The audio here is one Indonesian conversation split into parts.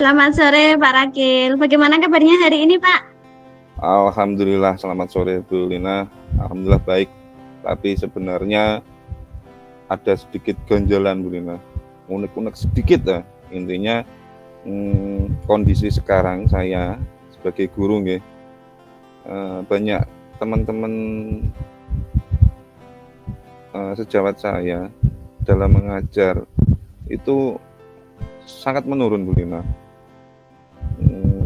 Selamat sore Pak Rakil. Bagaimana kabarnya hari ini Pak? Alhamdulillah, selamat sore Bu Lina. Alhamdulillah baik. Tapi sebenarnya ada sedikit gonjolan Bu Lina. Unek-unek sedikit ya. Intinya kondisi sekarang saya sebagai guru banyak teman-teman sejawat saya dalam mengajar itu sangat menurun Bu Lina.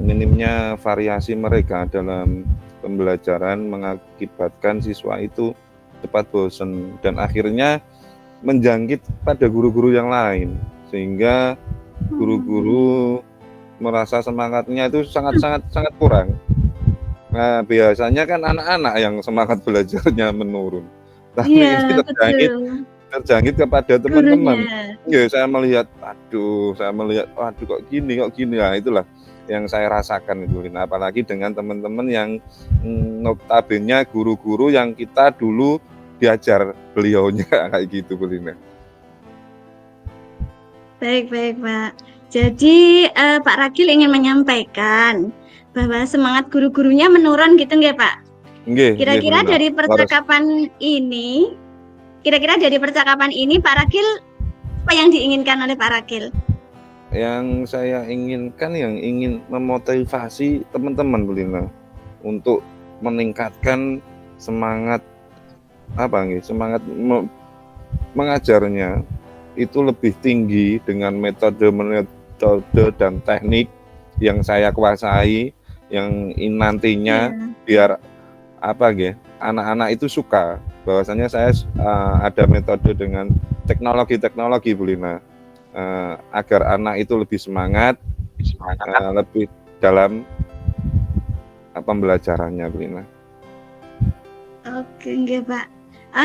Minimnya variasi mereka dalam pembelajaran mengakibatkan siswa itu cepat bosan dan akhirnya menjangkit pada guru-guru yang lain sehingga guru-guru merasa semangatnya itu sangat kurang. Nah, biasanya kan anak-anak yang semangat belajarnya menurun. Tapi ini terjangkit kepada teman-teman. Ya, saya melihat, waduh kok gini. Nah, itulah yang saya rasakan itu, Lina. Apalagi dengan teman-teman yang notabene guru-guru yang kita dulu diajar beliaunya kayak gitu, Lina. Baik Pak. Jadi Pak Rakil ingin menyampaikan bahwa semangat guru-gurunya menurun gitu nggak Pak? Kira-kira dari percakapan ini Pak Rakil apa yang diinginkan oleh Pak Rakil? Yang saya inginkan ingin memotivasi teman-teman Bu Lina untuk meningkatkan semangat mengajarnya itu lebih tinggi dengan metode dan teknik yang saya kuasai yang nantinya biar anak-anak itu suka bahwasanya saya ada metode dengan teknologi Bu Lina. Agar anak itu lebih semangat lebih dalam pembelajarannya, Bu Lina. Oke, enggak Pak.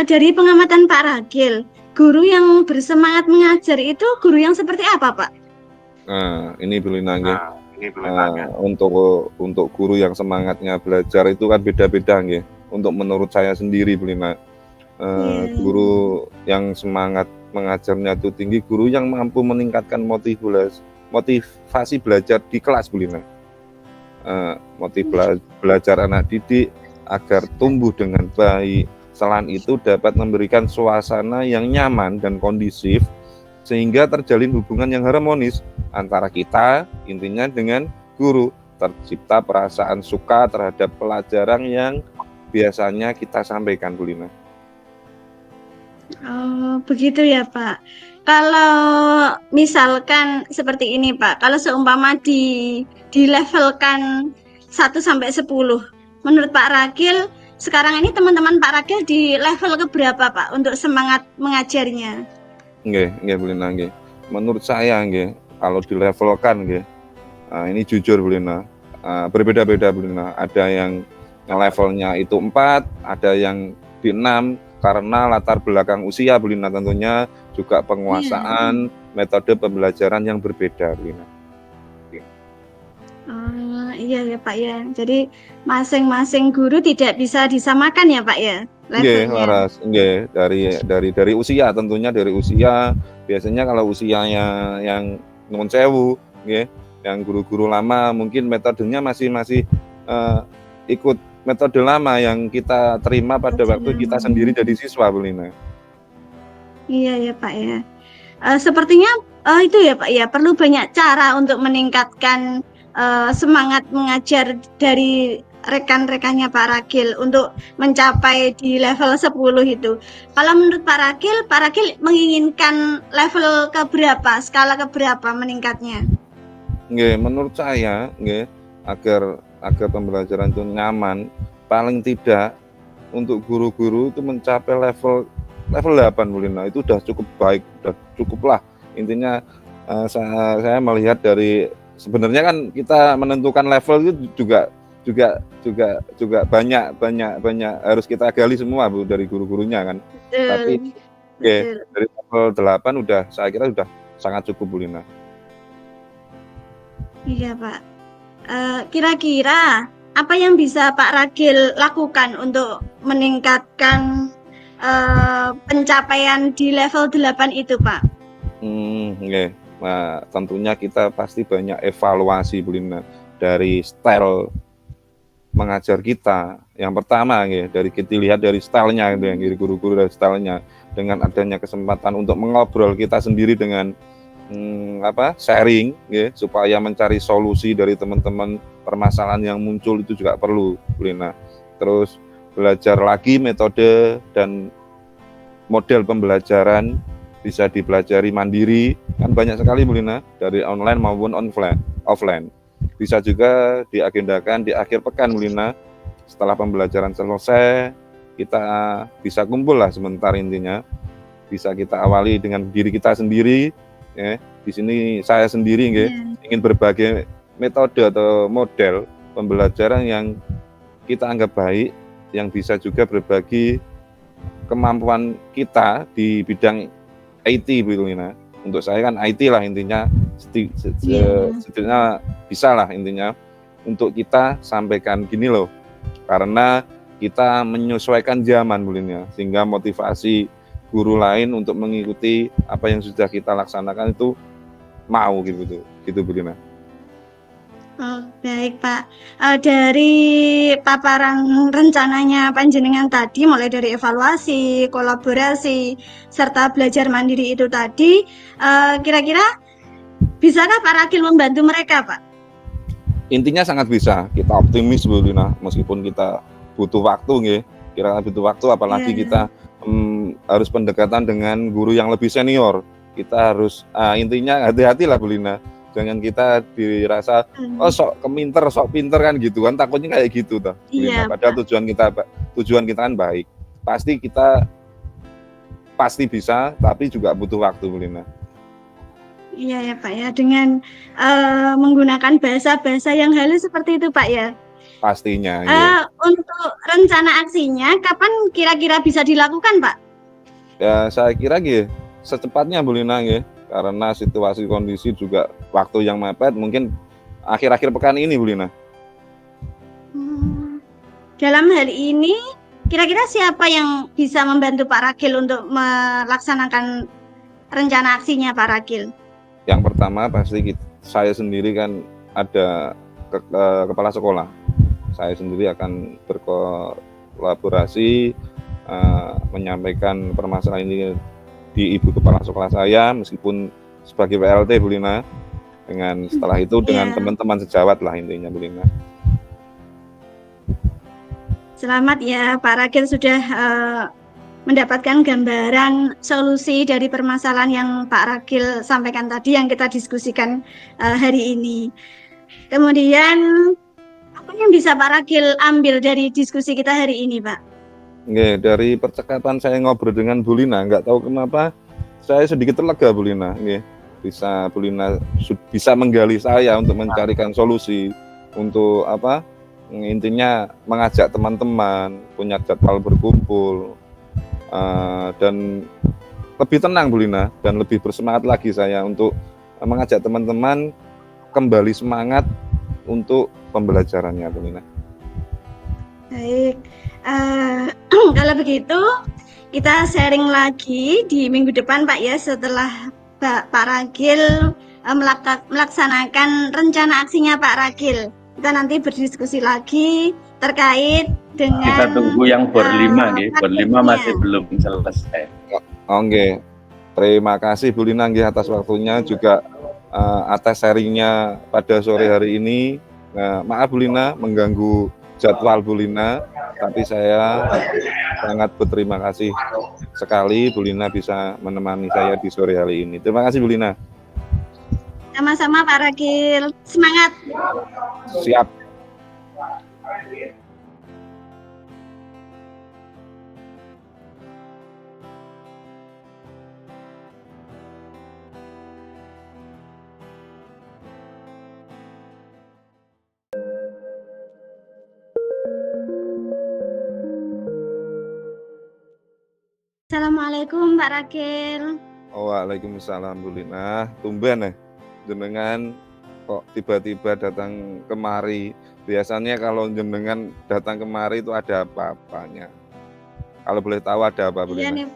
Dari pengamatan Pak Rakil, guru yang bersemangat mengajar itu guru yang seperti apa, Pak? Ini Bu Lina, untuk guru yang semangatnya belajar itu kan beda-beda, untuk menurut saya sendiri, Bu Lina. Guru yang semangat mengajarnya itu tinggi, guru yang mampu meningkatkan motivasi belajar di kelas, Bu Lina. Belajar anak didik agar tumbuh dengan baik. Selain itu dapat memberikan suasana yang nyaman dan kondusif sehingga terjalin hubungan yang harmonis antara kita intinya dengan guru, tercipta perasaan suka terhadap pelajaran yang biasanya kita sampaikan, Bu Lina. Oh, begitu ya Pak. Kalau misalkan seperti ini Pak, kalau seumpama di levelkan 1 sampai 10, menurut Pak Rakil, sekarang ini teman-teman Pak Rakil di level keberapa Pak untuk semangat mengajarnya? Nggih, Bu Lina, nggih. Menurut saya kalau di levelkan ini jujur Bu Lina, berbeda-beda Bu Lina. Ada yang levelnya itu 4, ada yang di 6. Karena latar belakang usia Bu Lina tentunya juga penguasaan metode pembelajaran yang berbeda Bu Lina. Iya ya Pak ya. Jadi masing-masing guru tidak bisa disamakan ya Pak ya levelnya. Dari usia tentunya dari usia. Biasanya kalau usianya yang nuwun sewu yang guru-guru lama mungkin metodenya masih ikut metode lama yang kita terima pada waktu kita sendiri jadi siswa, Bu Lina. Iya ya Pak ya. Sepertinya itu ya Pak ya, perlu banyak cara untuk meningkatkan semangat mengajar dari rekan-rekannya Pak Rakil untuk mencapai di level 10 itu. Kalau menurut Pak Rakil menginginkan level keberapa, skala keberapa meningkatnya? Menurut saya agar pembelajaran itu nyaman, paling tidak untuk guru-guru itu mencapai level 8 Bu Lina, itu udah cukup baik, udah cukuplah. Intinya saya melihat dari sebenarnya kan kita menentukan level itu juga banyak harus kita gali semua Bu dari guru-gurunya kan. Tapi dari level 8 saya kira udah sangat cukup Bu Lina. Iya Pak. Kira-kira apa yang bisa Pak Rakil lakukan untuk meningkatkan pencapaian di level 8 itu Pak? Nah, tentunya kita pasti banyak evaluasi Bu Lina dari style mengajar kita. Yang pertama ya, dari kita lihat dari stylenya gitu ya, dari guru-guru dari stylenya. Dengan adanya kesempatan untuk mengobrol kita sendiri dengan sharing ya, supaya mencari solusi dari teman-teman permasalahan yang muncul itu juga perlu Bu Lina. Terus belajar lagi metode dan model pembelajaran bisa dipelajari mandiri, kan banyak sekali Bu Lina, dari online maupun offline. Bisa juga diagendakan di akhir pekan Bu Lina, setelah pembelajaran selesai, kita bisa kumpul lah sebentar intinya. Bisa kita awali dengan diri kita sendiri, ya. Di sini saya sendiri ingin berbagai metode atau model pembelajaran yang kita anggap baik, yang bisa juga berbagi kemampuan kita di bidang IT Bu Lina. Untuk saya kan IT lah intinya, setidaknya bisa lah intinya untuk kita sampaikan gini loh, karena kita menyesuaikan zaman Bu Lina, sehingga motivasi guru lain untuk mengikuti apa yang sudah kita laksanakan itu mau gitu Bu Lina. Oh, baik Pak. Dari paparan rencananya panjenengan tadi, mulai dari evaluasi, kolaborasi, serta belajar mandiri itu tadi, kira-kira bisakah Pak Ragil membantu mereka, Pak? Intinya sangat bisa. Kita optimis Bu Lina, meskipun kita butuh waktu kira-kira butuh waktu, apalagi kita harus pendekatan dengan guru yang lebih senior. Kita harus intinya hati-hatilah Bu Lina. Jangan kita dirasa sok pinter kan gitu kan, takutnya kayak gitu toh. Iya, padahal tujuan kita kan baik. Pasti bisa, tapi juga butuh waktu Bu Lina. Iya ya Pak ya, dengan menggunakan bahasa-bahasa yang halus seperti itu Pak ya. Pastinya. Untuk rencana aksinya kapan kira-kira bisa dilakukan Pak? Ya saya kira secepatnya Bu Lina karena situasi kondisi juga waktu yang mepet, mungkin akhir-akhir pekan ini Bu Lina. Dalam hal ini kira-kira siapa yang bisa membantu Pak Ragil untuk melaksanakan rencana aksinya Pak Ragil? Yang pertama pasti saya sendiri kan ada kepala sekolah. Saya sendiri akan berkolaborasi menyampaikan permasalahan ini di ibu kepala sekolah saya, meskipun sebagai PLT Bu Lina. Dengan setelah itu dengan teman-teman sejawat lah intinya Bu Lina. Selamat ya Pak Ragil sudah mendapatkan gambaran solusi dari permasalahan yang Pak Ragil sampaikan tadi, yang kita diskusikan hari ini. Kemudian apa yang bisa Pak Ragil ambil dari diskusi kita hari ini Pak? Dari percakapan saya ngobrol dengan Bu Lina, nggak tahu kenapa saya sedikit terlega Bu Lina. Bisa Bu Lina bisa menggali saya untuk mencarikan solusi, untuk intinya mengajak teman-teman punya jadwal berkumpul, dan lebih tenang Bu Lina, dan lebih bersemangat lagi saya untuk mengajak teman-teman kembali semangat untuk pembelajarannya Bu Lina. Baik, kalau begitu kita sharing lagi di minggu depan Pak ya, setelah Pak Ragil melaksanakan rencana aksinya Pak Ragil. Kita nanti berdiskusi lagi terkait dengan kita tunggu yang berlima berlima masih belum selesai. Oke. Terima kasih Bu Lina atas waktunya, juga atas sharingnya pada sore hari ini. Maaf Bu Lina mengganggu jadwal Bu Lina, tapi saya sangat berterima kasih sekali Bu Lina bisa menemani saya di sore hari ini. Terima kasih Bu Lina. Sama-sama Pak Ragil, semangat. Siap. Assalamualaikum Pak Ragil. Waalaikumsalam Bu Lina. Tumben jenengan kok tiba-tiba datang kemari. Biasanya kalau jenengan datang kemari itu ada apa-apanya. Kalau boleh tahu ada apa Bu Lina? Iya nih,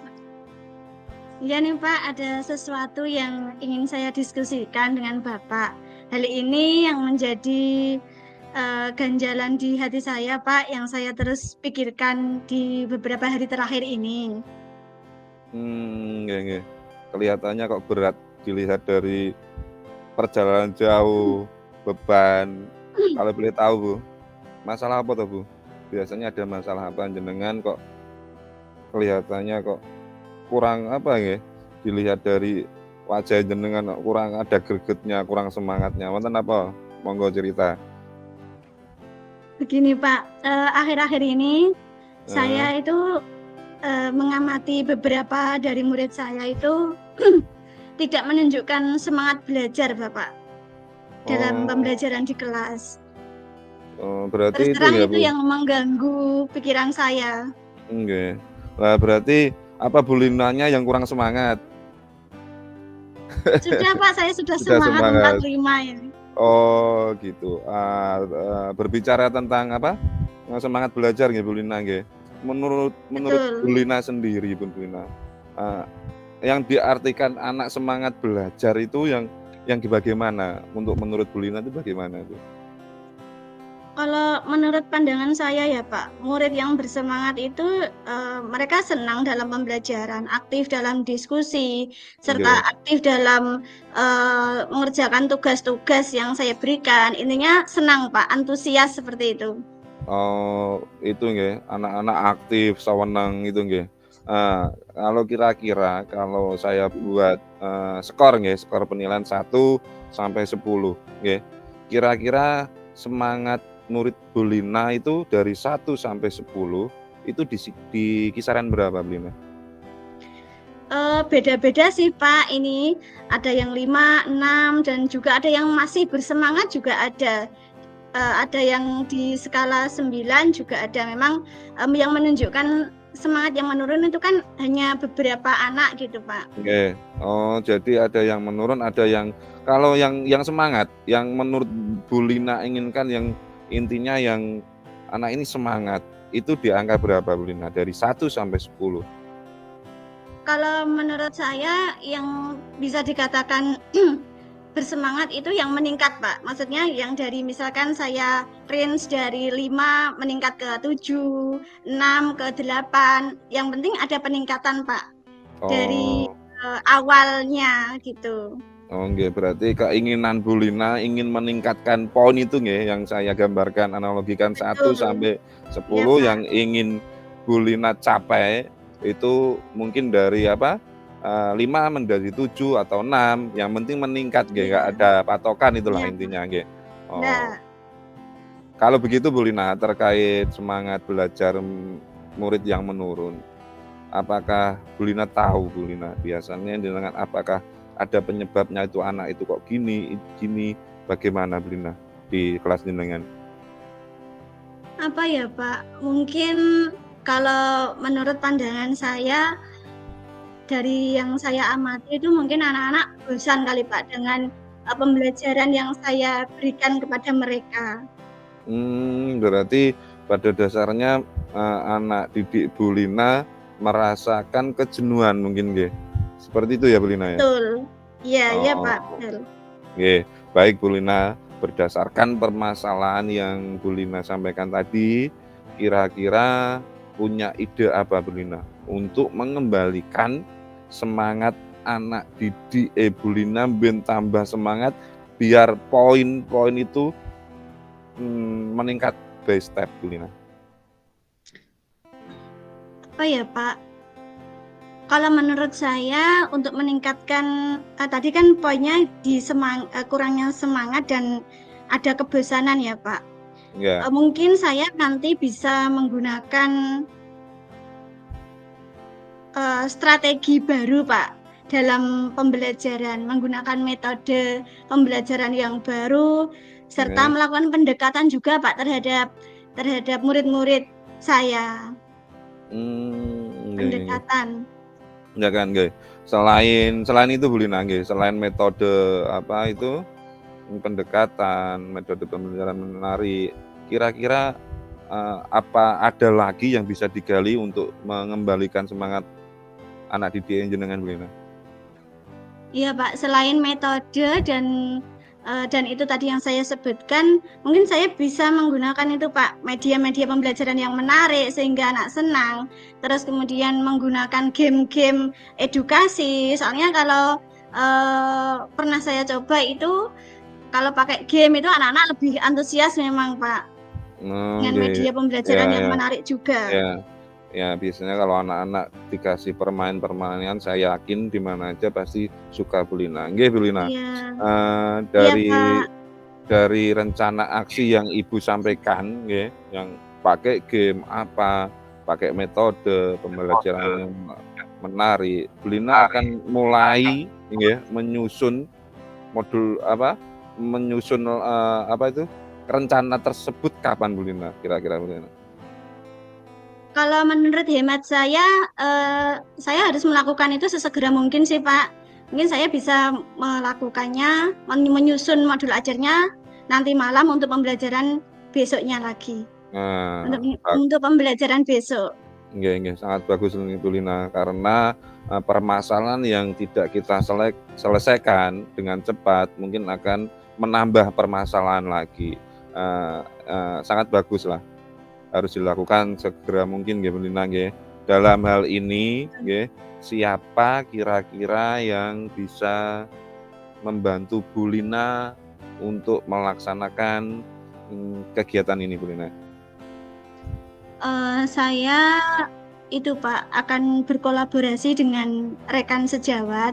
Iya nih Pak, ada sesuatu yang ingin saya diskusikan dengan Bapak. Hal ini yang menjadi ganjalan di hati saya Pak, yang saya terus pikirkan di beberapa hari terakhir ini. Nggih nggih. Kelihatannya kok berat dilihat dari perjalanan jauh, beban. Kalau boleh tahu, Bu, masalah apa tuh, Bu? Biasanya ada masalah apa jenengan kok kelihatannya kok kurang apa nggih, dilihat dari wajah jenengan kok kurang ada gregetnya, kurang semangatnya. Wonten apa? Monggo cerita. Begini Pak, akhir-akhir ini Heeh. saya itu mengamati beberapa dari murid saya itu tidak menunjukkan semangat belajar Bapak dalam Oh, pembelajaran di kelas. Terus berarti itu terang ya, itu Bu? yang mengganggu pikiran saya. Nggih. Lah berarti apa Bu Linanya yang kurang semangat? Sudah Pak, saya sudah Sudah semangat semangat. 45 ini. Oh gitu. Berbicara tentang apa? Semangat belajar nggih Bu Lina nggih. Menurut Bu Betul. Lina sendiri Bu Lina, eee, yang diartikan anak semangat belajar itu yang bagaimana? Menurut Bu Lina itu bagaimana itu? Kalau menurut pandangan saya ya Pak, murid yang bersemangat itu mereka senang dalam pembelajaran, aktif dalam diskusi, serta Nggih. aktif dalam mengerjakan tugas-tugas yang saya berikan. Intinya senang Pak, antusias seperti itu. Oh, itu nggih, anak-anak aktif, sawenang itu nggih. Kalau kira-kira kalau saya buat, skor nggih, skor penilaian 1 sampai 10 nggih. Kira-kira semangat murid Bu Lina itu dari 1 sampai 10 itu di kisaran berapa Bu Lina? Beda-beda sih Pak, ini ada yang 5, 6, dan juga ada yang masih bersemangat juga ada. Ada yang di skala 9 juga ada. Memang yang menunjukkan semangat yang menurun itu kan hanya beberapa anak gitu Pak. Oke. Oh, jadi ada yang menurun, ada yang kalau yang semangat, yang menurut Bu Lina inginkan yang intinya yang anak ini semangat, itu di angka berapa Bu Lina? Dari 1 sampai 10? Kalau menurut saya yang bisa dikatakan bersemangat itu yang meningkat Pak. Maksudnya yang dari misalkan saya range dari 5 meningkat ke 7, 6 ke 8. Yang penting ada peningkatan Pak dari Oh, awalnya gitu. oh nggih, berarti keinginan Bu Lina ingin meningkatkan poin itu nggih, yang saya gambarkan analogikan satu Betul. sampai Iya sepuluh Pak. yang ingin Bu Lina capai itu mungkin dari apa, 5 menjadi 7 atau 6, yang penting meningkat nggih, nggak Iya. ada patokan itulah Iya Pak. intinya nggih. Oh. Nah, Kalau begitu Bu Lina, terkait semangat belajar murid yang menurun, apakah Bu Lina tahu Bu Lina biasanya dengan apakah ada penyebabnya itu anak itu kok gini, bagaimana Bu Lina di kelas jenengan? apa ya Pak? Mungkin kalau menurut pandangan saya dari yang saya amati itu mungkin anak-anak bosan kali Pak dengan pembelajaran yang saya berikan kepada mereka. Berarti pada dasarnya, anak didik Bu Lina merasakan kejenuhan mungkin nggih? Seperti itu ya Bu Lina ya? Betul. Iya, iya Pak, Oh. betul. Oke, baik Bu Lina, berdasarkan permasalahan yang Bu Lina sampaikan tadi, kira-kira punya ide apa Bu Lina untuk mengembalikan semangat anak didik Bu Lina ben tambah semangat biar poin-poin itu meningkat by step Bu Lina? Apa ya Pak? Kalau menurut saya untuk meningkatkan tadi kan poinnya di kurangnya semangat dan ada kebosanan ya Pak. Ya. Mungkin saya nanti bisa menggunakan strategi baru Pak dalam pembelajaran, menggunakan metode pembelajaran yang baru serta Ya. melakukan pendekatan juga Pak terhadap murid-murid saya. Nggih nggih. Pendekatan. Ya kan nggih. Selain itu Bu Lina nggih, selain metode apa itu, pendekatan, metode pembelajaran menarik, kira-kira, apa ada lagi yang bisa digali untuk mengembalikan semangat anak didik jenengan Bu Lina? Iya Pak, selain metode dan itu tadi yang saya sebutkan, mungkin saya bisa menggunakan itu Pak, media-media pembelajaran yang menarik sehingga anak senang. Terus kemudian menggunakan game-game edukasi. Soalnya kalau pernah saya coba itu, kalau pakai game itu anak-anak lebih antusias memang Pak, dengan media pembelajaran yang menarik juga. Ya, biasanya kalau anak-anak dikasih permainan, saya yakin di mana aja pasti suka Bu Lina. Nggih Bu Lina. Dari rencana aksi yang Ibu sampaikan, nggih, yang pakai game apa, pakai metode pembelajaran yang menarik, Bu Lina akan mulai, nggih, menyusun modul rencana tersebut kapan Bu Lina? Kira-kira Bu Lina? Kalau menurut hemat saya harus melakukan itu sesegera mungkin sih Pak. Mungkin saya bisa melakukannya, menyusun modul ajarnya nanti malam untuk pembelajaran besoknya lagi. Untuk pembelajaran besok. Nggih, sangat bagus Bu Lina, karena permasalahan yang tidak kita selesaikan dengan cepat mungkin akan menambah permasalahan lagi. Sangat bagus lah. Harus dilakukan segera mungkin nggih Bu Lina nggih. Dalam hal ini nggih, siapa kira-kira yang bisa membantu Bu Lina untuk melaksanakan kegiatan ini Bu Lina? Saya itu Pak akan berkolaborasi dengan rekan sejawat.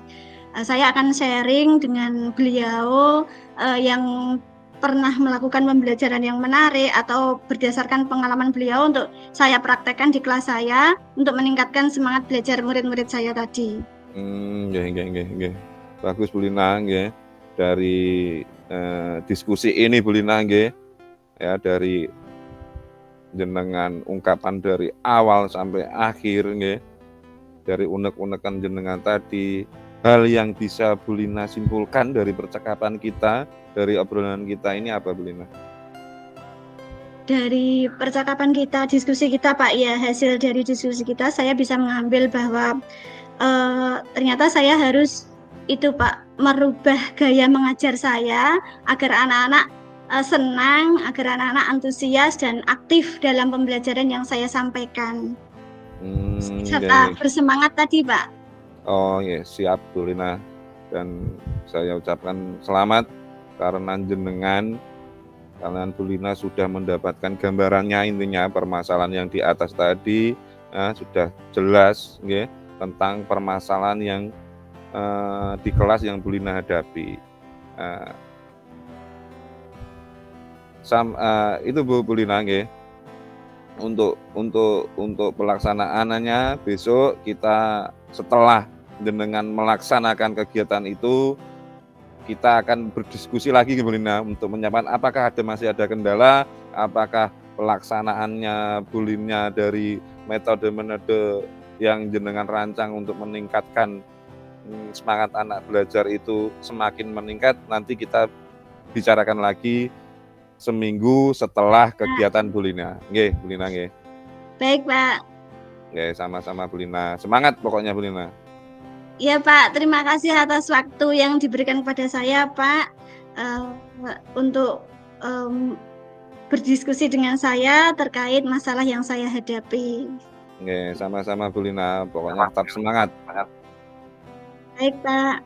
Saya akan sharing dengan beliau yang pernah melakukan pembelajaran yang menarik atau berdasarkan pengalaman beliau untuk saya praktekkan di kelas saya untuk meningkatkan semangat belajar murid-murid saya tadi. Nggih. Bagus Bu Lina nggih. Dari diskusi ini Bu Lina nggih, ya, dari jenengan ungkapan dari awal sampai akhir nggih, dari unek-unekan jenengan tadi, hal yang bisa Bu Lina simpulkan dari percakapan kita, dari obrolan kita ini apa Bu Lina? Dari percakapan kita, diskusi kita Pak, ya, hasil dari diskusi kita saya bisa mengambil bahwa ternyata saya harus itu Pak, merubah gaya mengajar saya agar anak-anak senang, agar anak-anak antusias dan aktif dalam pembelajaran yang saya sampaikan. Serta bersemangat tadi Pak. Oh iya, siap Bu Lina. Dan saya ucapkan selamat karena jenengan, kalian Bu Lina sudah mendapatkan gambarannya, intinya permasalahan yang di atas tadi sudah jelas nggih, tentang permasalahan yang di kelas yang Bu Lina hadapi. Itu Bu Lina nggih. Untuk pelaksanaannya besok kita setelah jenengan melaksanakan kegiatan itu, kita akan berdiskusi lagi Bu Lina untuk menyiapkan apakah masih ada kendala, apakah pelaksanaannya Bu Lina dari metode-metode yang jenengan rancang untuk meningkatkan semangat anak belajar itu semakin meningkat. Nanti kita bicarakan lagi seminggu setelah kegiatan Bu Lina. Nggih, Bu Lina nggih. Baik, Pak. Nggih, sama-sama Bu Lina. Semangat pokoknya Bu Lina. Iya, Pak. Terima kasih atas waktu yang diberikan kepada saya, Pak, untuk berdiskusi dengan saya terkait masalah yang saya hadapi. Nggih, sama-sama Bu Lina. Pokoknya tetap semangat. Baik, Pak.